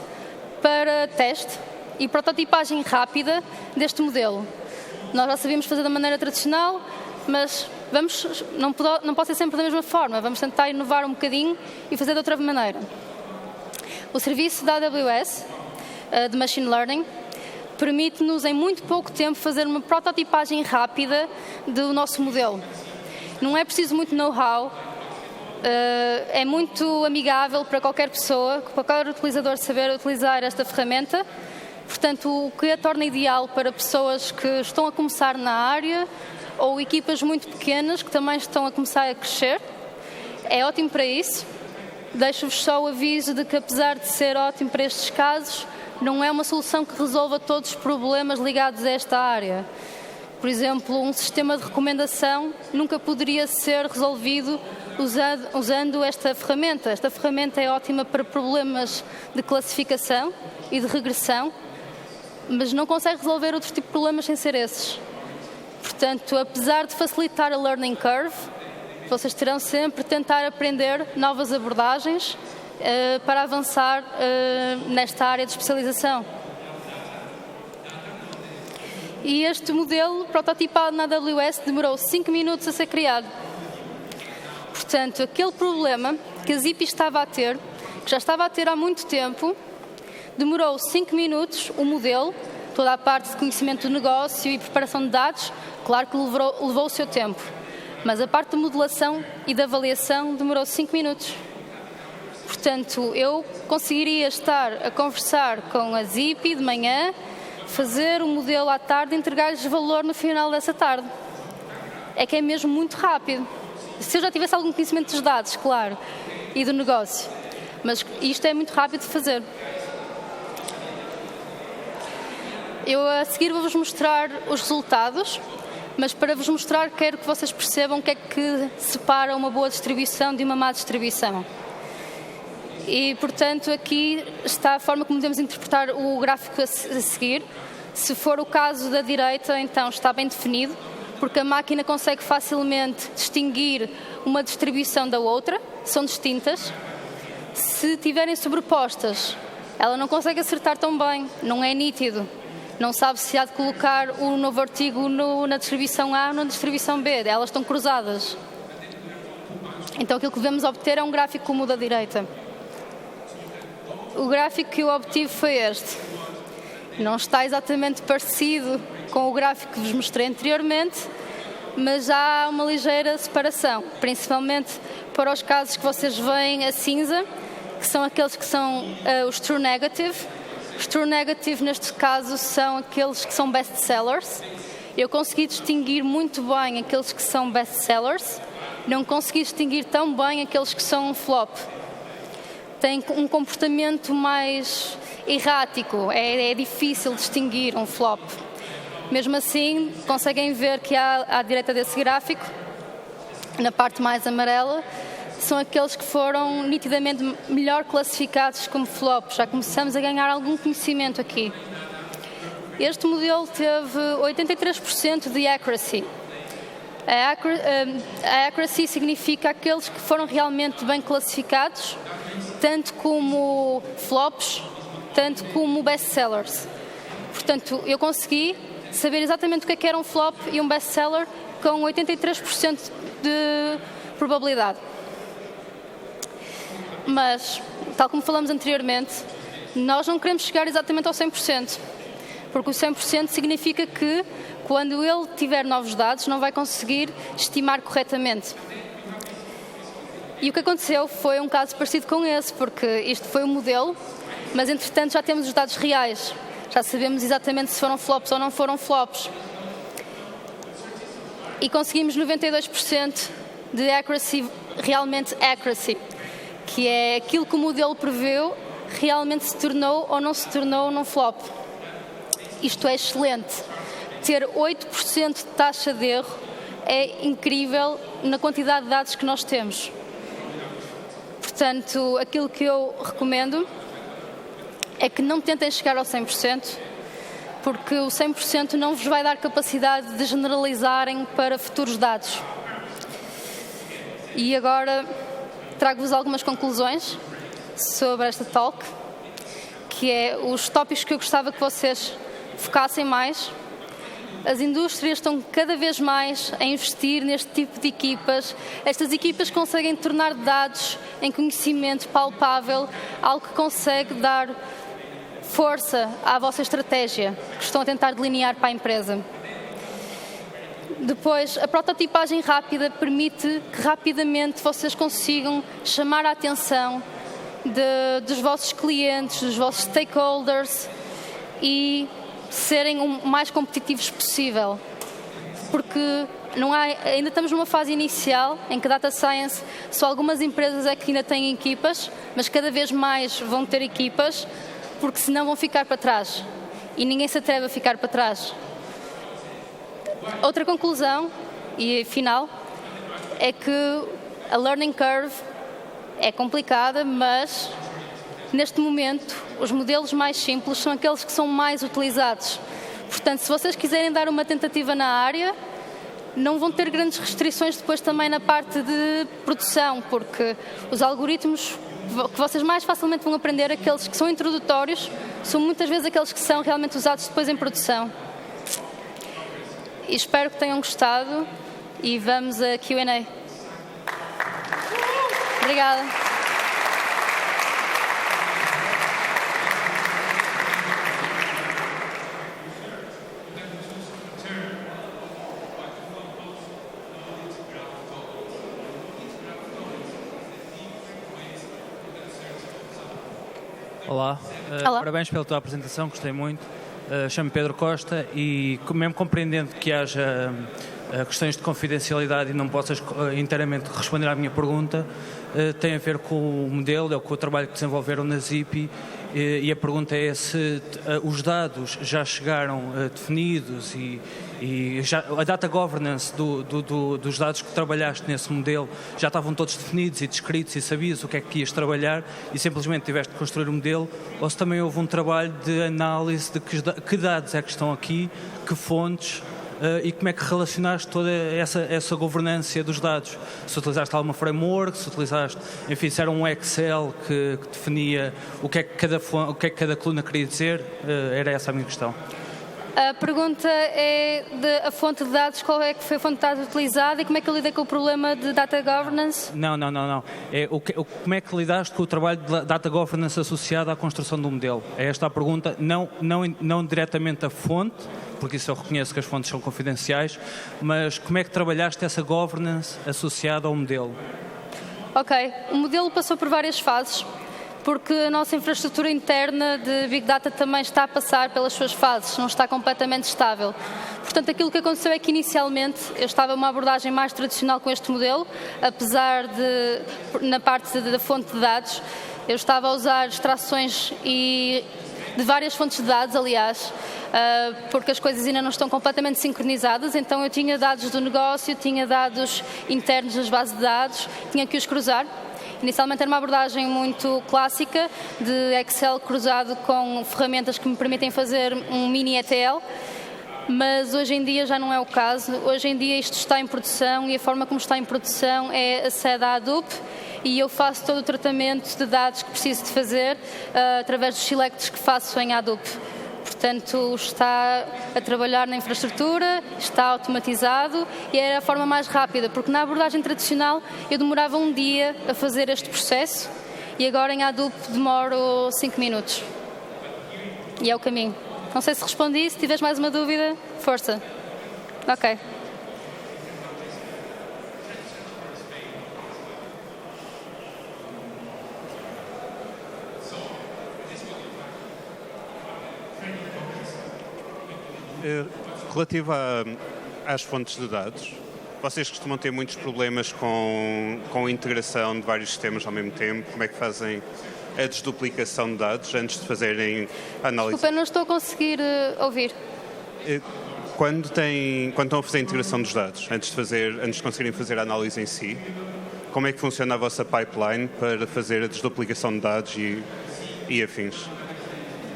para teste e prototipagem rápida deste modelo. Nós já sabíamos fazer da maneira tradicional, mas não pode ser sempre da mesma forma. Vamos tentar inovar um bocadinho e fazer de outra maneira. O serviço da AWS, de Machine Learning, permite-nos em muito pouco tempo fazer uma prototipagem rápida do nosso modelo. Não é preciso muito know-how, é muito amigável para qualquer pessoa, qualquer utilizador saber utilizar esta ferramenta. Portanto, o que a torna ideal para pessoas que estão a começar na área ou equipas muito pequenas que também estão a começar a crescer. É ótimo para isso. Deixo-vos só o aviso de que, apesar de ser ótimo para estes casos, não é uma solução que resolva todos os problemas ligados a esta área. Por exemplo, um sistema de recomendação nunca poderia ser resolvido usando esta ferramenta. Esta ferramenta é ótima para problemas de classificação e de regressão, mas não consegue resolver outro tipo de problemas sem ser esses. Portanto, apesar de facilitar a learning curve, vocês terão sempre de tentar aprender novas abordagens para avançar nesta área de especialização. E este modelo prototipado na AWS demorou 5 minutos a ser criado. Portanto, aquele problema que a Zippy estava a ter, que já estava a ter há muito tempo, demorou 5 minutos o modelo, toda a parte de conhecimento do negócio e preparação de dados, claro que levou o seu tempo. Mas a parte de modelação e de avaliação demorou 5 minutos. Portanto, eu conseguiria estar a conversar com a Zippy de manhã, fazer o modelo à tarde e entregar-lhes valor no final dessa tarde. É que é mesmo muito rápido. Se eu já tivesse algum conhecimento dos dados, claro, e do negócio. Mas isto é muito rápido de fazer. Eu a seguir vou-vos mostrar os resultados, mas para vos mostrar quero que vocês percebam o que é que separa uma boa distribuição de uma má distribuição. E, portanto, aqui está a forma como devemos interpretar o gráfico a seguir. Se for o caso da direita, então está bem definido, porque a máquina consegue facilmente distinguir uma distribuição da outra, são distintas. Se estiverem sobrepostas, ela não consegue acertar tão bem, não é nítido. Não sabe se há de colocar o novo artigo na distribuição A ou na distribuição B, elas estão cruzadas. Então aquilo que devemos obter é um gráfico como o da direita. O gráfico que eu obtive foi este. Não está exatamente parecido com o gráfico que vos mostrei anteriormente, mas há uma ligeira separação, principalmente para os casos que vocês veem a cinza, que são aqueles que são os true negative. Os true negative, neste caso, são aqueles que são best sellers. Eu consegui distinguir muito bem aqueles que são best sellers, não consegui distinguir tão bem aqueles que são flop. Tem um comportamento mais errático, é difícil distinguir um flop. Mesmo assim, conseguem ver que à direita desse gráfico, na parte mais amarela, são aqueles que foram nitidamente melhor classificados como flop. Já começamos a ganhar algum conhecimento aqui. Este modelo teve 83% de accuracy. A accuracy significa aqueles que foram realmente bem classificados, tanto como flops, tanto como best-sellers. Portanto, eu consegui saber exatamente o que era um flop e um best-seller com 83% de probabilidade. Mas, tal como falamos anteriormente, nós não queremos chegar exatamente ao 100%, porque o 100% significa que, quando ele tiver novos dados, não vai conseguir estimar corretamente. E o que aconteceu foi um caso parecido com esse, porque isto foi um modelo, mas entretanto já temos os dados reais. Já sabemos exatamente se foram flops ou não foram flops. E conseguimos 92% de accuracy, realmente accuracy, que é aquilo que o modelo preveu, realmente se tornou ou não se tornou num flop. Isto é excelente. Ter 8% de taxa de erro é incrível na quantidade de dados que nós temos. Portanto, aquilo que eu recomendo é que não tentem chegar ao 100%, porque o 100% não vos vai dar capacidade de generalizarem para futuros dados. E agora trago-vos algumas conclusões sobre esta talk, que é os tópicos que eu gostava que vocês focassem mais. As indústrias estão cada vez mais a investir neste tipo de equipas. Estas equipas conseguem tornar dados em conhecimento palpável, algo que consegue dar força à vossa estratégia que estão a tentar delinear para a empresa. Depois, a prototipagem rápida permite que rapidamente vocês consigam chamar a atenção dos vossos clientes, dos vossos stakeholders e serem o mais competitivos possível. Porque ainda estamos numa fase inicial em que Data Science, só algumas empresas é que ainda têm equipas, mas cada vez mais vão ter equipas, porque senão vão ficar para trás. E ninguém se atreve a ficar para trás. Outra conclusão, e final, é que a learning curve é complicada, mas neste momento os modelos mais simples são aqueles que são mais utilizados. Portanto, se vocês quiserem dar uma tentativa na área, não vão ter grandes restrições depois também na parte de produção, porque os algoritmos que vocês mais facilmente vão aprender, aqueles que são introdutórios, são muitas vezes aqueles que são realmente usados depois em produção. E espero que tenham gostado e vamos a Q&A. Obrigada. Olá. Olá. Parabéns pela tua apresentação, gostei muito. Chamo-me Pedro Costa e, mesmo compreendendo que haja questões de confidencialidade e não possas inteiramente responder à minha pergunta, tem a ver com o modelo, com o trabalho que desenvolveram na Zippy, e a pergunta é se os dados já chegaram definidos e já, a data governance dos dados que trabalhaste nesse modelo já estavam todos definidos e descritos e sabias o que é que ias trabalhar e simplesmente tiveste de construir o modelo, ou se também houve um trabalho de análise de que dados é que estão aqui, que fontes, e como é que relacionaste toda essa governança dos dados? Se utilizaste alguma framework, se utilizaste, enfim, se era um Excel que definia o que é que cada coluna queria dizer, era essa a minha questão. A pergunta é a fonte de dados, qual é que foi a fonte de dados utilizada e como é que eu lidei com o problema de data governance? Não. É como é que lidaste com o trabalho de data governance associado à construção do modelo? É esta a pergunta, não diretamente a fonte, porque isso eu reconheço que as fontes são confidenciais, mas como é que trabalhaste essa governance associada ao modelo? Ok, o modelo passou por várias fases, porque a nossa infraestrutura interna de Big Data também está a passar pelas suas fases, não está completamente estável. Portanto, aquilo que aconteceu é que inicialmente eu estava numa abordagem mais tradicional com este modelo, apesar de, na parte da fonte de dados, eu estava a usar extrações de várias fontes de dados, aliás, porque as coisas ainda não estão completamente sincronizadas, então eu tinha dados do negócio, tinha dados internos das bases de dados, tinha que os cruzar. Inicialmente era uma abordagem muito clássica de Excel cruzado com ferramentas que me permitem fazer um mini ETL, mas hoje em dia já não é o caso. Hoje em dia isto está em produção e a forma como está em produção é acede à Hadoop e eu faço todo o tratamento de dados que preciso de fazer através dos selects que faço em Hadoop. Portanto, está a trabalhar na infraestrutura, está automatizado e era a forma mais rápida, porque na abordagem tradicional eu demorava um dia a fazer este processo e agora em Hadoop demoro 5 minutos. E é o caminho. Não sei se respondi, se tiveres mais uma dúvida, força. Ok. Relativo às fontes de dados, vocês costumam ter muitos problemas com a integração de vários sistemas ao mesmo tempo? Como é que fazem a desduplicação de dados antes de fazerem a análise? Desculpa, não estou a conseguir ouvir. Quando estão a fazer a integração dos dados, antes de conseguirem fazer a análise em si, como é que funciona a vossa pipeline para fazer a desduplicação de dados e afins?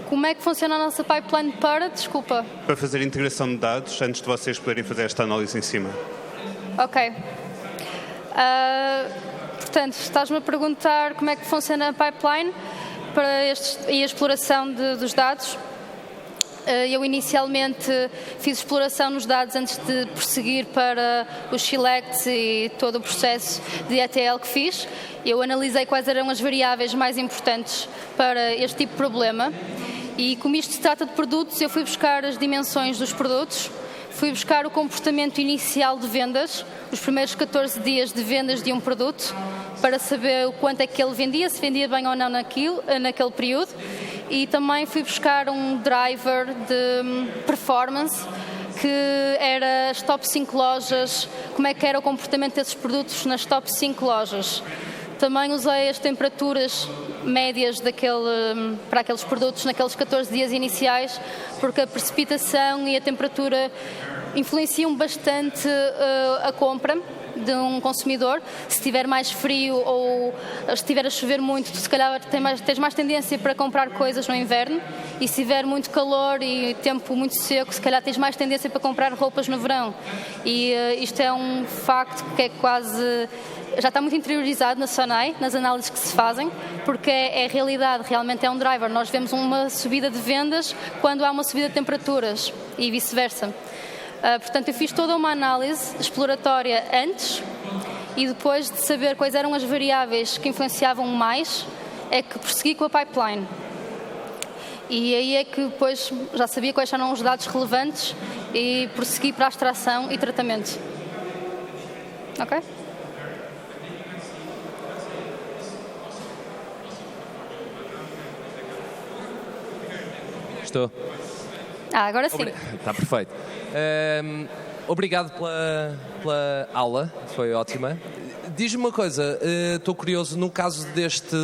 Como é que funciona a nossa pipeline para, desculpa? Para fazer a integração de dados antes de vocês poderem fazer esta análise em cima. Ok. Portanto, estás-me a perguntar como é que funciona a pipeline e a exploração dos dados. Eu inicialmente fiz exploração nos dados antes de prosseguir para os selects e todo o processo de ETL que fiz. Eu analisei quais eram as variáveis mais importantes para este tipo de problema e, como isto se trata de produtos, eu fui buscar as dimensões dos produtos, fui buscar o comportamento inicial de vendas, os primeiros 14 dias de vendas de um produto, para saber o quanto é que ele vendia, se vendia bem ou não naquele período. E também fui buscar um driver de performance, que era as top 5 lojas, como é que era o comportamento desses produtos nas top 5 lojas. Também usei as temperaturas médias para aqueles produtos naqueles 14 dias iniciais, porque a precipitação e a temperatura influenciam bastante a compra de um consumidor. Se estiver mais frio ou estiver a chover muito, tu se calhar tens mais tendência para comprar coisas no inverno, e se tiver muito calor e tempo muito seco, se calhar tens mais tendência para comprar roupas no verão. E isto é um facto que é quase... já está muito interiorizado na Sonai, nas análises que se fazem, porque é realidade, realmente é um driver. Nós vemos uma subida de vendas quando há uma subida de temperaturas e vice-versa. Portanto, eu fiz toda uma análise exploratória antes, e depois de saber quais eram as variáveis que influenciavam mais, é que prossegui com a pipeline. E aí é que depois já sabia quais eram os dados relevantes e prossegui para a extração e tratamento. Ok? Estou. Agora sim. Está perfeito. Obrigado pela aula, foi ótima. Diz-me uma coisa, estou curioso, no caso deste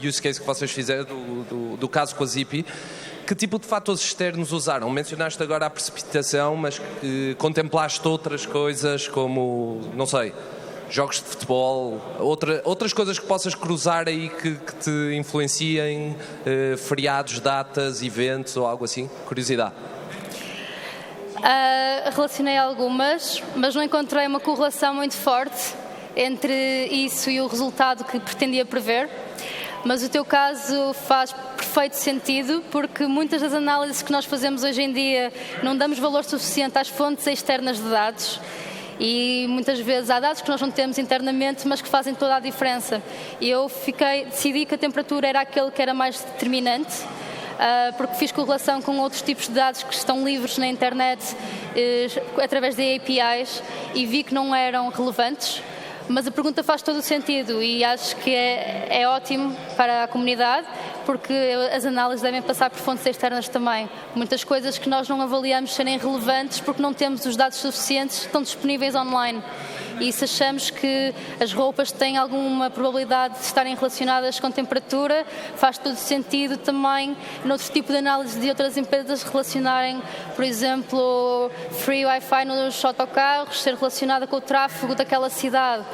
use case que vocês fizeram, do caso com a Zippy, que tipo de fatores externos usaram? Mencionaste agora a precipitação, mas contemplaste outras coisas como, não sei, jogos de futebol, outras coisas que possas cruzar aí que te influenciem, feriados, datas, eventos ou algo assim? Curiosidade. Relacionei algumas, mas não encontrei uma correlação muito forte entre isso e o resultado que pretendia prever. Mas o teu caso faz perfeito sentido, porque muitas das análises que nós fazemos hoje em dia não damos valor suficiente às fontes externas de dados. E muitas vezes há dados que nós não temos internamente, mas que fazem toda a diferença. E eu decidi que a temperatura era aquele que era mais determinante, porque fiz correlação com outros tipos de dados que estão livres na internet através de APIs e vi que não eram relevantes. Mas a pergunta faz todo o sentido e acho que é ótimo para a comunidade, porque as análises devem passar por fontes externas também. Muitas coisas que nós não avaliamos serem relevantes porque não temos os dados suficientes, estão disponíveis online. E se achamos que as roupas têm alguma probabilidade de estarem relacionadas com temperatura, faz todo sentido também, noutro tipo de análise de outras empresas, relacionarem, por exemplo, free Wi-Fi nos autocarros, ser relacionada com o tráfego daquela cidade.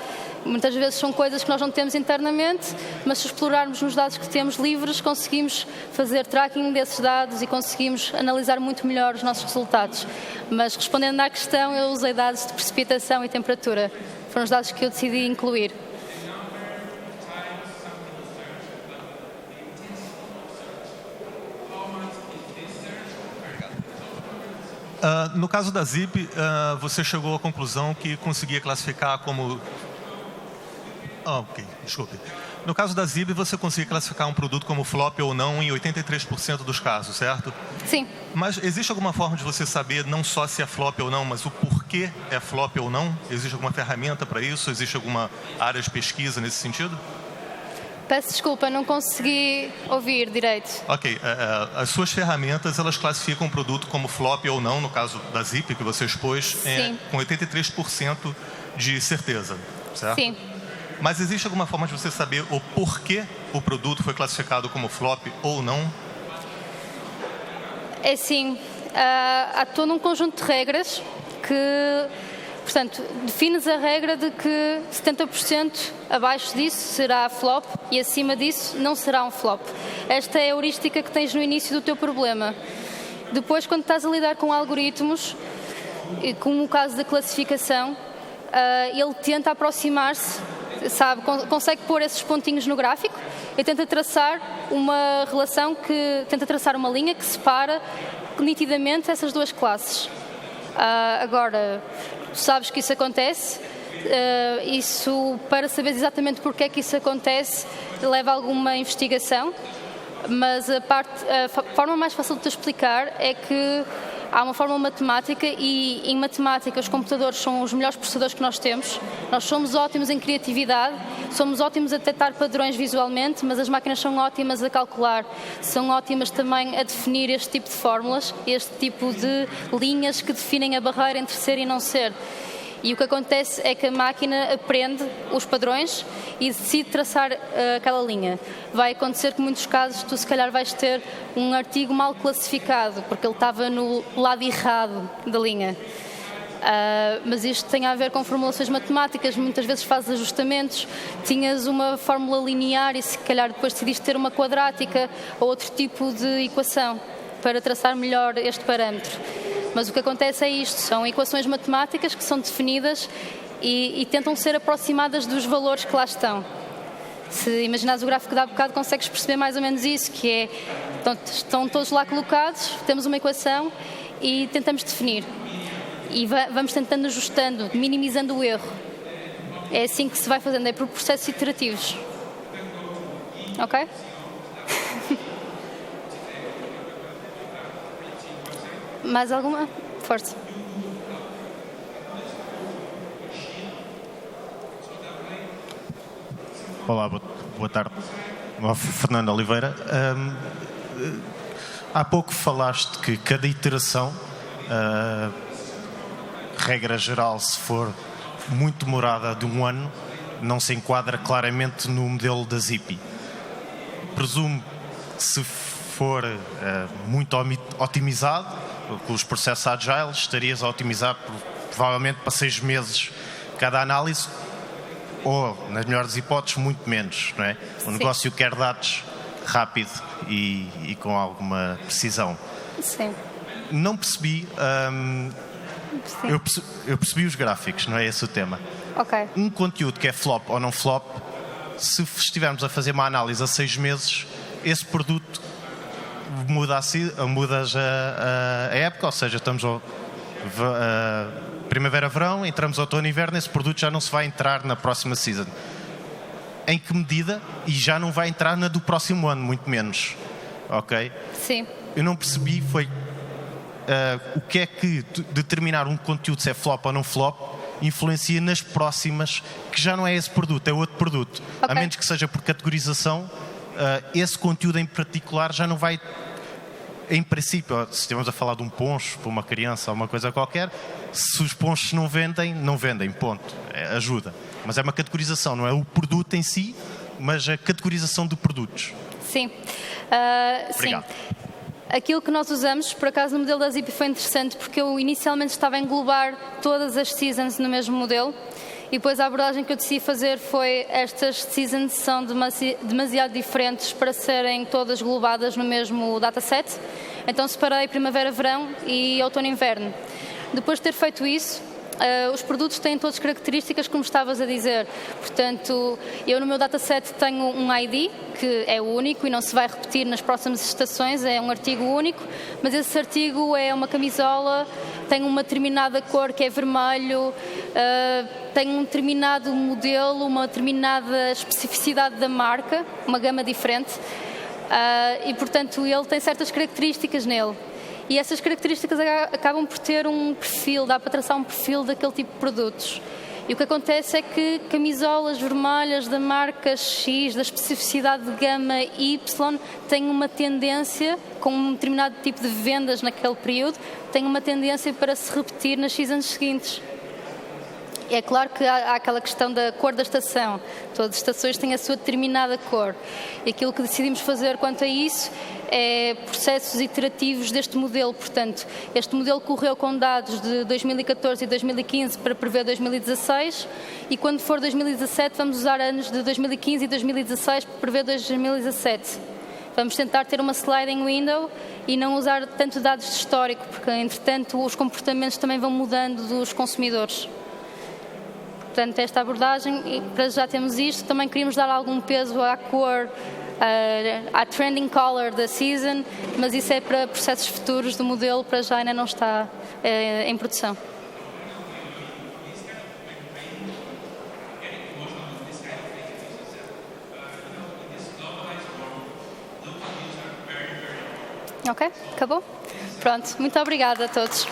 Muitas vezes são coisas que nós não temos internamente, mas se explorarmos nos dados que temos livres, conseguimos fazer tracking desses dados e conseguimos analisar muito melhor os nossos resultados. Mas respondendo à questão, eu usei dados de precipitação e temperatura. Foram os dados que eu decidi incluir. No caso da Zippy, você chegou à conclusão que conseguia classificar como... ok, desculpe. No caso da Zippy, você conseguia classificar um produto como flop ou não em 83% dos casos, certo? Sim. Mas existe alguma forma de você saber não só se é flop ou não, mas o porquê é flop ou não? Existe alguma ferramenta para isso? Existe alguma área de pesquisa nesse sentido? Peço desculpa, não consegui ouvir direito. Ok, as suas ferramentas, elas classificam o produto como flop ou não, no caso da Zip, que você expôs, com 83% de certeza, certo? Sim. Mas existe alguma forma de você saber o porquê o produto foi classificado como flop ou não? É assim, há todo um conjunto de regras que, portanto, defines a regra de que 70% abaixo disso será flop e acima disso não será um flop. Esta é a heurística que tens no início do teu problema. Depois, quando estás a lidar com algoritmos, como o caso da classificação, ele tenta aproximar-se, sabe, consegue pôr esses pontinhos no gráfico e tenta traçar uma relação tenta traçar uma linha que separa nitidamente essas duas classes. Agora, tu sabes que isso acontece, para saber exatamente porque é que isso acontece, leva a alguma investigação, mas a forma mais fácil de te explicar é que há uma fórmula matemática e em matemática os computadores são os melhores processadores que nós temos. Nós somos ótimos em criatividade, somos ótimos a detectar padrões visualmente, mas as máquinas são ótimas a calcular, são ótimas também a definir este tipo de fórmulas, este tipo de linhas que definem a barreira entre ser e não ser. E o que acontece é que a máquina aprende os padrões e decide traçar aquela linha. Vai acontecer que, em muitos casos, tu se calhar vais ter um artigo mal classificado, porque ele estava no lado errado da linha. Mas isto tem a ver com formulações matemáticas, muitas vezes fazes ajustamentos, tinhas uma fórmula linear e se calhar depois decidiste ter uma quadrática ou outro tipo de equação para traçar melhor este parâmetro. Mas o que acontece é isto, são equações matemáticas que são definidas e tentam ser aproximadas dos valores que lá estão. Se imaginares o gráfico de há bocado, consegues perceber mais ou menos isso, que é, estão todos lá colocados, temos uma equação e tentamos definir. E vamos tentando ajustando, minimizando o erro. É assim que se vai fazendo, é por processos iterativos. Ok? Mais alguma? Força. Olá, boa tarde. Fernando Oliveira. Há pouco falaste que cada iteração, regra geral, se for muito demorada de um ano, não se enquadra claramente no modelo da Zippy. Presumo que se for muito otimizado, com os processos Agile, estarias a otimizar provavelmente para 6 meses cada análise, ou, nas melhores hipóteses, muito menos, não é? O negócio quer dados rápido e com alguma precisão. Sim. Não percebi... Eu percebi os gráficos, não é esse o tema. Ok. Um conteúdo que é flop ou não flop, se estivermos a fazer uma análise a 6 meses, esse produto mudas a época, ou seja, estamos primavera-verão, entramos outono e inverno, esse produto já não se vai entrar na próxima season. Em que medida? E já não vai entrar na do próximo ano, muito menos. Ok? Sim. Eu não percebi foi o que é que determinar um conteúdo se é flop ou não flop influencia nas próximas, que já não é esse produto, é outro produto. Okay. A menos que seja por categorização, esse conteúdo em particular já não vai, em princípio, se estivermos a falar de um poncho para uma criança ou uma coisa qualquer, se os ponchos não vendem, ponto, ajuda. Mas é uma categorização, não é o produto em si, mas a categorização de produtos. Sim. Obrigado. Sim. Aquilo que nós usamos, por acaso no modelo da Zippy foi interessante, porque eu inicialmente estava a englobar todas as seasons no mesmo modelo, e depois a abordagem que eu decidi fazer foi: estas seasons são demasiado diferentes para serem todas englobadas no mesmo dataset, então separei primavera-verão e outono-inverno. Depois de ter feito isso, os produtos têm todas as características como estavas a dizer. Portanto, eu no meu dataset tenho um ID que é único e não se vai repetir nas próximas estações, é um artigo único, mas esse artigo é uma camisola, tem uma determinada cor que é vermelho, tem um determinado modelo, uma determinada especificidade da marca, uma gama diferente, e portanto ele tem certas características nele. E essas características acabam por ter um perfil, dá para traçar um perfil daquele tipo de produtos. E o que acontece é que camisolas vermelhas da marca X, da especificidade de gama Y, têm uma tendência, com um determinado tipo de vendas naquele período, têm uma tendência para se repetir nas X anos seguintes. É claro que há aquela questão da cor da estação. Todas as estações têm a sua determinada cor. E aquilo que decidimos fazer quanto a isso é processos iterativos deste modelo. Portanto, este modelo correu com dados de 2014 e 2015 para prever 2016 e quando for 2017 vamos usar anos de 2015 e 2016 para prever 2017. Vamos tentar ter uma sliding window e não usar tanto dados de histórico, porque, entretanto, os comportamentos também vão mudando dos consumidores. Portanto, esta abordagem, e para já temos isto, também queríamos dar algum peso à cor, à trending color da season, mas isso é para processos futuros do modelo, para já ainda não está em produção. Ok, acabou? Pronto, muito obrigada a todos.